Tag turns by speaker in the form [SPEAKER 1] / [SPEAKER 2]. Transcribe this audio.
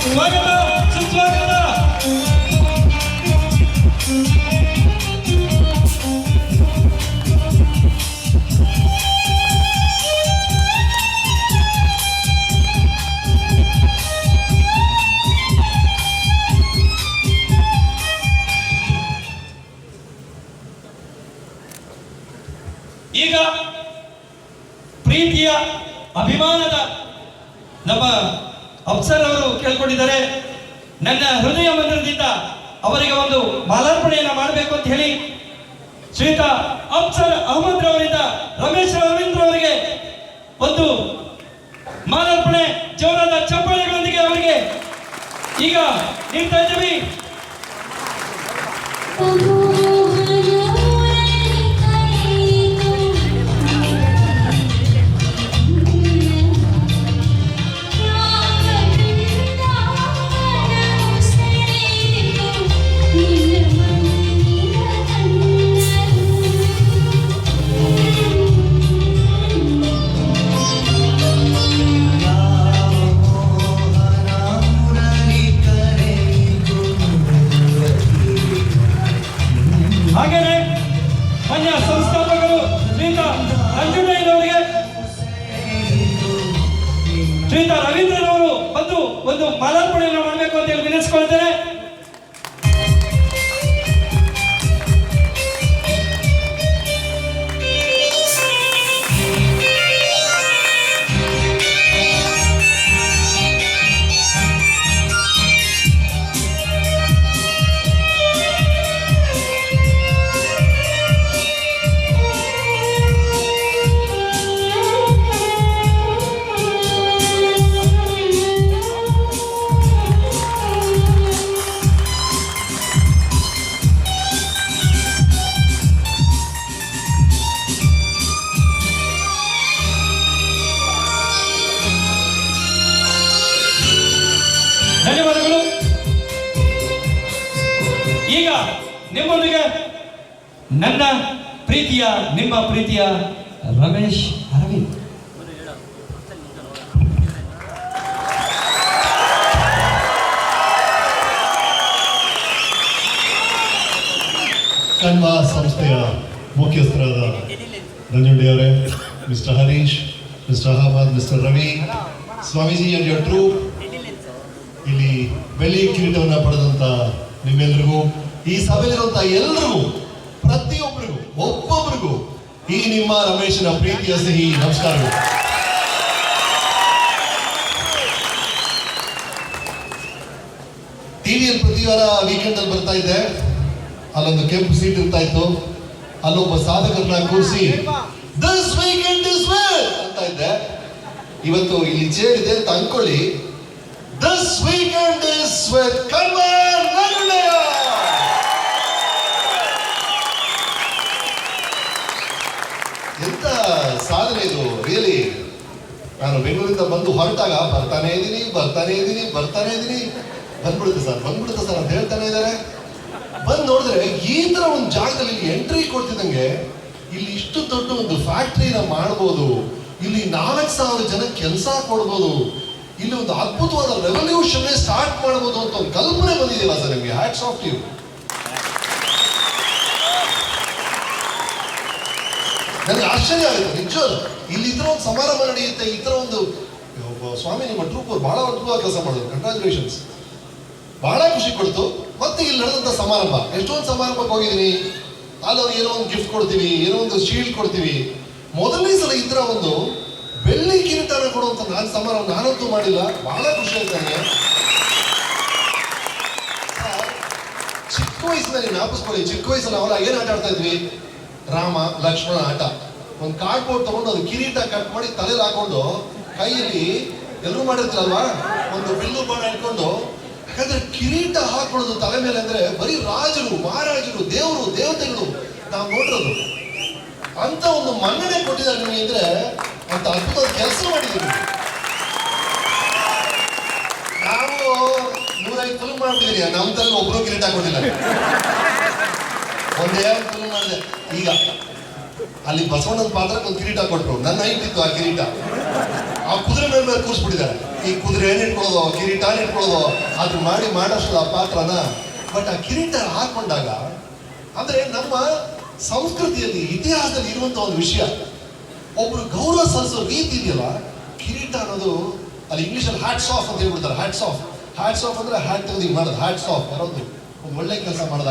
[SPEAKER 1] ಸ್ವಾಗತ ಸುಸ್ವಾಗತ. ಈಗ ಪ್ರೀತಿಯ ಅಭಿಮಾನದ ನಮ್ಮ ಅಪ್ಸರ್ ಅವರು ಕೇಳ್ಕೊಂಡಿದ್ದಾರೆ, ನನ್ನ ಹೃದಯ ಮಂದಿರದಿಂದ ಅವರಿಗೆ ಒಂದು ಮಾಲಾರ್ಪಣೆಯನ್ನ ಮಾಡಬೇಕು ಅಂತ ಹೇಳಿ ಶ್ರೀಯುತ ಅಪ್ಸರ್ ಅಹಮದ್ ರವರಿಂದ ರಮೇಶ್ ರವೀಂದ್ರ ಅವರಿಗೆ ಒಂದು ಮಾಲಾರ್ಪಣೆ ಜೋರಾದ ಚಪ್ಪಾಳೆಗಳೊಂದಿಗೆ ಅವರಿಗೆ ಈಗ ನೀಡ್ತಾ ಇದ್ದೀವಿ. ಹಾಗೇನೆ ಮಾನ್ಯ ಸಂಸ್ಥಾಪಕರು ಶ್ರೀಯುತ ನಂಜುಂಡಯ್ಯನವರಿಗೆ ಶ್ರೀಯುತ ರವೀಂದ್ರನವರು ಬಂದು ಒಂದು ಮಾಲಾರ್ಪಣೆಯನ್ನು ಮಾಡಬೇಕು ಅಂತ ಹೇಳಿ ವಿನಂತಿಸಿಕೊಳ್ತೇನೆ. ಧನ್ಯವಾದಗಳು. ಈಗ ನಿಮ್ಮೊಂದಿಗೆ ನನ್ನ ಪ್ರೀತಿಯ ನಿಮ್ಮ ಪ್ರೀತಿಯ ರಮೇಶ್ ಅರವಿಂದ್.
[SPEAKER 2] ಕಣ್ವ ಸಂಸ್ಥೆಯ ಮುಖ್ಯಸ್ಥರಾದ ನಂಜುಂಡಿಯವರೇ, mister Harish, mister Ahmad, mister Ravi, Swamiji and your troupe, ಇಲ್ಲಿ ಬೆಳ್ಳಿ ಕಿರೀಟವನ್ನು ಪಡೆದಂತ ನಿಮ್ಮೆಲ್ಲರಿಗೂ, ಈ ಸಭೆಯಲ್ಲಿರುವಂತಹ ಎಲ್ಲರಿಗೂ, ಪ್ರತಿಯೊಬ್ಬರಿಗೂ ಒಬ್ಬೊಬ್ಬರಿಗೂ ಈ ನಿಮ್ಮ ರಮೇಶನ ಪ್ರೀತಿಯ ಸಿಹಿ ನಮಸ್ಕಾರಗಳು. ಟಿವಿಯಲ್ಲಿ ಪ್ರತಿ ವಾರ ವೀಕೆಂಡ್ ಅಲ್ಲಿ ಬರ್ತಾ ಇದ್ದೆ, ಅಲ್ಲೊಂದು ಕೆಂಪು ಸೀಟ್ ಇರ್ತಾ ಇತ್ತು, ಅಲ್ಲೊಬ್ಬ ಸಾಧಕರನ್ನ ಕೂರಿಸಿ ದಿಸ್ ವೀಕೆಂಡ್ ಇಸ್ ವೆಲ್ ಅಂತ ಇದ್ದೆ. ಇವತ್ತು ಇಲ್ಲಿ ಚೇರ್ ಇದೆ ಅಂತ ಅನ್ಕೊಳ್ಳಿ, this weekend is with Kanwar Nanjundayya. ಎಂತ ಸಾಧನೆ ಇದು ರಿಯಲಿ. ನಾನು ಬೆಂಗಳೂರಿಂದ ಬಂದು ಹೊರಟಾಗ ಬರ್ತಾನೆ ಇದ್ದೀನಿ ಬಂದ್ಬಿಡುತ್ತೆ ಸರ್ ಅಂತ ಹೇಳ್ತಾನೆ ಇದ್ದಾರೆ. ಬಂದು ನೋಡಿದ್ರೆ ಈ ತರ ಒಂದು ಜಾಗದಲ್ಲಿ ಎಂಟ್ರಿ ಕೊಡ್ತಿದ್ದಂಗೆ ಇಲ್ಲಿ ಇಷ್ಟು ದೊಡ್ಡ ಒಂದು ಫ್ಯಾಕ್ಟ್ರಿನ ಮಾಡ್ಬೋದು, ಇಲ್ಲಿ 4,000 ಜನ ಕೆಲಸ ಕೊಡ್ಬೋದು, ಇಲ್ಲಿ ಒಂದು ಅದ್ಭುತವಾದ ರೆವಲ್ಯೂಷನ್ ಸ್ಟಾರ್ಟ್ ಮಾಡಬಹುದು ಅಂತ ಒಂದು ಕಲ್ಪನೆ ಬಂದಿದೆಯಲ್ಲ ಸರ್ ನಿಮಗೆ. Hats off to you. ನನಗೆ ಆಶ್ಚರ್ಯ ಆಗುತ್ತೆ ನಿಜವಾಗ್ಲೂ. ಇಲ್ಲಿ ಈ ತರ ಒಂದು ಸಮಾರಂಭ ನಡೆಯುತ್ತೆ, ಈ ತರ ಒಂದು ಸ್ವಾಮಿ ನಿಮ್ಮ ಟ್ರೂಪ್ ಅವ್ರು ಬಹಳ ಅದ್ಭುತವಾಗಿ ಕೆಲಸ ಮಾಡಿದ್ರು, ಕಂಗ್ರಾಚುಲೇಷನ್ಸ್. ಬಹಳ ಖುಷಿ ಕೊಡ್ತು. ಮತ್ತೆ ಇಲ್ಲಿ ನಡೆದಂತ ಸಮಾರಂಭ, ಎಷ್ಟೊಂದು ಸಮಾರಂಭಕ್ಕೆ ಹೋಗಿದ್ದೀನಿ, ಅಲ್ಲಿ ಅವ್ರಿಗೆ ಏನೋ ಒಂದು ಗಿಫ್ಟ್ ಕೊಡ್ತೀವಿ, ಏನೋ ಒಂದು ಶೀಲ್ಡ್ ಕೊಡ್ತೀವಿ. ಮೊದಲನೇ ಸಲ ಈ ತರ ಒಂದು ಬೆಳ್ಳಿ ಕಿರೀಟನ ಕೊಡುವಂತ ಸಮಾರಂಭ ನಾನಂತೂ ಮಾಡಿಲ್ಲ. ಬಹಳ ಖುಷಿ ಆಯ್ತು ನನಗೆ. ಚಿಕ್ಕ ವಯಸ್ಸಿನಲ್ಲಿ ಜ್ಞಾಪಿಸ್ಕೊಳ್ಳಿ, ಚಿಕ್ಕ ವಯಸ್ಸಲ್ಲಿ ಅವರ ಏನ್ ಆಟ ಆಡ್ತಾ ಇದ್ವಿ, ರಾಮ ಲಕ್ಷ್ಮಣ ಆಟ. ಒಂದು ಕಾರ್ಡ್ ಬೋರ್ಡ್ ತಗೊಂಡು ಅದು ಕಿರೀಟ ಕಟ್ ಮಾಡಿ ತಲೆಯಲ್ಲಿ ಹಾಕೊಂಡು ಕೈಯಲ್ಲಿ ಎಲ್ಲರೂ ಮಾಡಿರ್ತೀರಲ್ವಾ, ಒಂದು ಬಿಲ್ಲು ಬಾಣ ಇಟ್ಕೊಂಡು, ಯಾಕಂದ್ರೆ ಕಿರೀಟ ಹಾಕೊಳ್ಳೋದು ತಲೆ ಮೇಲೆ ಅಂದ್ರೆ ಬರೀ ರಾಜರು ಮಹಾರಾಜರು ದೇವರು ದೇವತೆಗಳು ನಾವು ನೋಡಿರೋದು. ಅಂತ ಒಂದು ಮನ್ನಣೆ ಕೊಟ್ಟಿದ್ದಾರೆ ನಿಮಗೆ ಅಂದ್ರೆ ಅಂತ ಅದ್ಭುತ ಕೆಲಸ ಮಾಡಿದ್ದೀವಿ. ನಾವು 105 ಫಿಲ್ಮ್ ಮಾಡ್ತಿದ್ದೀರಿ, ನಮ್ಮ ತರ ಒಬ್ರು ಕಿರೀಟ ಹಾಕೊಂಡಿಲ್ಲ. ಒಂದೇ ಫಿಲ್ಮ್ ಮಾಡಿದೆ. ಈಗ ಅಲ್ಲಿ ಬಸವಣ್ಣನ ಪಾತ್ರಕ್ಕೆ ಒಂದು ಕಿರೀಟ ಕೊಟ್ಟರು, ನನ್ನ ಹೈಟ್ ಇತ್ತು ಆ ಕಿರೀಟ, ಆ ಕುದುರೆ ಮೇಲೆ ಕೂರಿಸ್ಬಿಟ್ಟಿದ್ದಾರೆ. ಈ ಕುದುರೆ ಇಟ್ಕೊಳ್ಳೋದು, ಕಿರೀಟ ಇಟ್ಕೊಳ್ಳೋದು, ಅದು ಮಾಡೋಷ್ಟು ಆ ಪಾತ್ರನ. ಬಟ್ ಆ ಕಿರೀಟ ಹಾಕೊಂಡಾಗ ಅಂದ್ರೆ ನಮ್ಮ ಸಂಸ್ಕೃತಿಯಲ್ಲಿ, ಇತಿಹಾಸದಲ್ಲಿ ಇರುವಂತ ಒಂದು ವಿಷಯ, ಒಬ್ರು ಗೌರವ ಸಲ್ಲಿಸೋ ರೀತಿ ಇದೆಯಲ್ಲ, ಕಿರೀಟ ಅನ್ನೋದು ಅಲ್ಲಿ ಇಂಗ್ಲಿಷಲ್ಲಿ ಹ್ಯಾಟ್ಸ್ ಆಫ್ ಅಂತ ಹೇಳ್ಬಿಡ್ತಾರೆ. ಹ್ಯಾಟ್ಸ್ ಆಫ್ ಅಂದ್ರೆ ಹ್ಯಾಟ್ ತೆಗೆದು ಮಾಡೋದು, ಹ್ಯಾಟ್ಸ್ ಆಫ್. ಯಾರಾದ್ರು ಒಂದು ಒಳ್ಳೆ ಕೆಲಸ ಮಾಡಿದಾಗ